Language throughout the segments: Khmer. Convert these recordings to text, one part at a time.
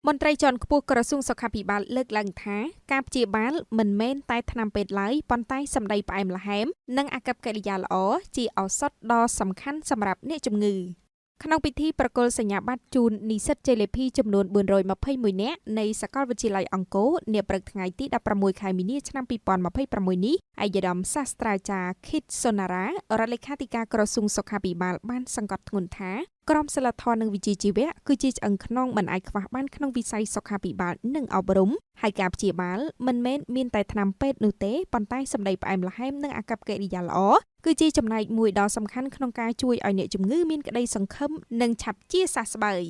មន្ត្រីជាន់ខ្ពស់ក្រសួងសុខាភិបាលលើកឡើងថាការព្យាបាលមិនមែនតែថ្នាំពេទ្យឡើយប៉ុន្តែសម្ដីផ្អែមល្ហែមនិងអាកប្បកិរិយាល្អជាឱសថដ៏សំខាន់សម្រាប់អ្នកជំងឺក្នុងពិធីប្រគល់សញ្ញាបត្រជូននិស្សិតជ័យលាភីចំនួន421នាក់នៃសាកលវិទ្យាល័យអង្គរនាព្រឹកថ្ងៃទី16ខែមីនាឆ្នាំ2026នេះឯកឧត្តមសាស្ត្រាចារ្យ ខិត សុណារ៉ា រដ្ឋលេខាធិការក្រសួងសុខាភិបាលបានសង្កត់ធ្ងន់ថាក្រមសីលធម៌និងវិជ្ជាជីវៈគឺជាឆ្អឹងខ្នងមិនអាចខ្វះបានក្នុងវិស័យសុខាភិបាលនិងអប់រំហើយការព្យាបាលមិនមែនមានតែថ្នាំពេទ្យនោះទេប៉ុន្តែសម្ដីផ្អែមល្ហែមនិងអាកប្បកិរិយាល្អគឺជាចំណែកមួយដ៏សំខាន់ក្នុងការជួយឲ្យអ្នកជំងឺមានក្តីសង្ឃឹមនិងឆាប់ជាសះស្បើយ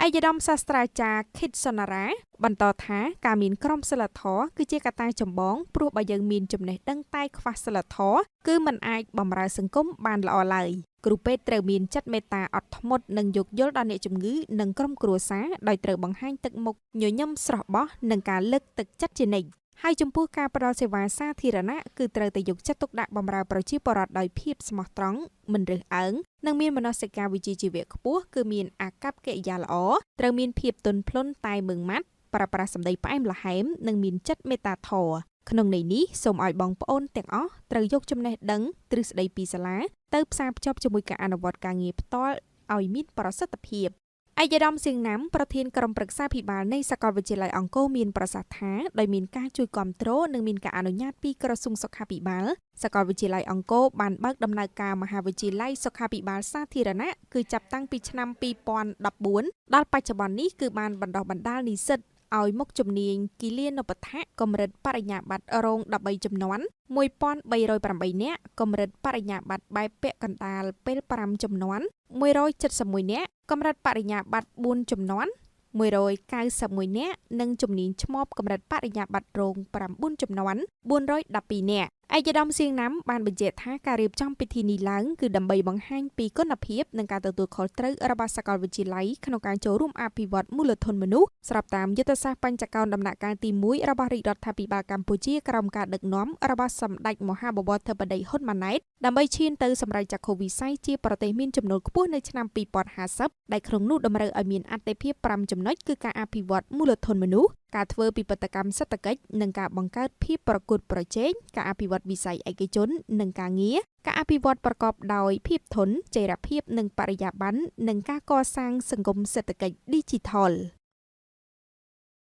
ឯកឧត្តមសាស្ត្រាចារ្យ ខិត សុណារ៉ា បន្តថាការមានក្រមសីលធម៌គឺជាកត្តាចម្បងព្រោះបើយើងមានចំណេះដឹងតែខ្វះសីលធម៌គឺមិនអាចបម្រើសង្គមបានល្អឡើយគ្រូពេទ្យត្រូវមានចិត្តមេត្តាអត់ធ្មត់និងយោគយល់ដល់អ្នកជំងឺនិងក្រុមគ្រួសារដោយត្រូវបង្ហាញទឹកមុខញញឹមស្រស់បោះនិងការលើកទឹកចិត្តជានិច្ចហើយចំពោះការផ្តល់សេវាសាធារណៈគឺត្រូវតែយកចិត្តទុកដាក់បម្រើប្រជាពលរដ្ឋដោយភាពស្មោះត្រង់មិនរើសអើងនិងមានមនសិការវិជ្ជាជីវៈខ្ពស់គឺមានអាកប្បកិរិយាល្អត្រូវមានភាពទន់ភ្លន់តែម៉ឺងម៉ាត់ប្រើប្រាស់សម្ដីផ្អែមល្ហែមនិងមានចិត្តមេត្តាធម៌ក្នុងន័យនេះសូមឲ្យបងប្អូនទាំងអស់ត្រូវយកចំណេះដឹងទ្រឹស្ដីពីសាលាទៅផ្សារភ្ជាប់ជាមួយការអនុវត្តការងារផ្ទាល់ឲ្យមានប្រសិទ្ធភាពឯកឧត្តមសៀងណាំប្រធានក្រុមប្រឹក្សាភិបាលនៃសាកលវិទ្យាល័យអង្គរមានប្រសាសន៍ថាដោយមានការជួយគ្រប់គ្រងនិងមានការអនុញ្ញាតពីក្រសួងសុខាភិបាលសាកលវិទ្យាល័យអង្គរបានបើកដំណើរការមហាវិទ្យាល័យសុខាភិបាលសាធារណៈគឺចាប់តាំងពីឆ្នាំ2014ដល់បច្ចុប្បន្ននេះគឺបានបណ្ដុះបណ្ដាលនិស្សិតឲ្យមុខជំនាញគិលានុបដ្ឋាកម្រិតបរិញ្ញាបត្ររង13ជំនាន់1308នាក់កម្រិតបរិញ្ញាបត្របែបពាក់កណ្ដាលពេល5ជំនាន់171នាក់កម្រិតបរិញ្ញាបត្រ4ជំនាន់191នាក់និងជំនាញឆ្មបកម្រិតបរិញ្ញាបត្ររង9ជំនាន់412នាក់ឯកឧត្តមសៀងណាំបានបញ្ជាក់ថាការរៀបចំពិធីនេះឡើងគឺដើម្បីបង្ហាញពីគុណភាពនិងការទទួលខុសត្រូវរបស់សាកលវិទ្យាល័យក្នុងការចូលរួមអភិវឌ្ឍមូលធនមនុស្សស្របតាមយុទ្ធសាស្ត្របញ្ចកោណដំណាក់កាលទី1របស់រាជរដ្ឋាភិបាលកម្ពុជាក្រោមការដឹកនាំរបស់សម្ដេចមហាបវរធិបតីហ៊ុនម៉ាណែតដើម្បីឈានទៅសម្រេចចក្ខុវិស័យជាប្រទេសមានចំណូលខ្ពស់នៅឆ្នាំ2050ដែលក្នុងនោះតម្រូវឲ្យមានអាទិភាព5ចំណុចគឺការអភិវឌ្ឍមូលធនមនុស្សការធ្វើពិពិធកម្មសេដ្ឋកិច្ចនិងការបង្កើតភាពប្រកួតប្រជែងការអភិវឌ្ឍវិស័យឯកជននិងការងារការអភិវឌ្ឍប្រកបដោយភាពធន់ចីរភាពនិងបរិយាបន្ននិងការកសាងសង្គមសេដ្ឋកិច្ច Digital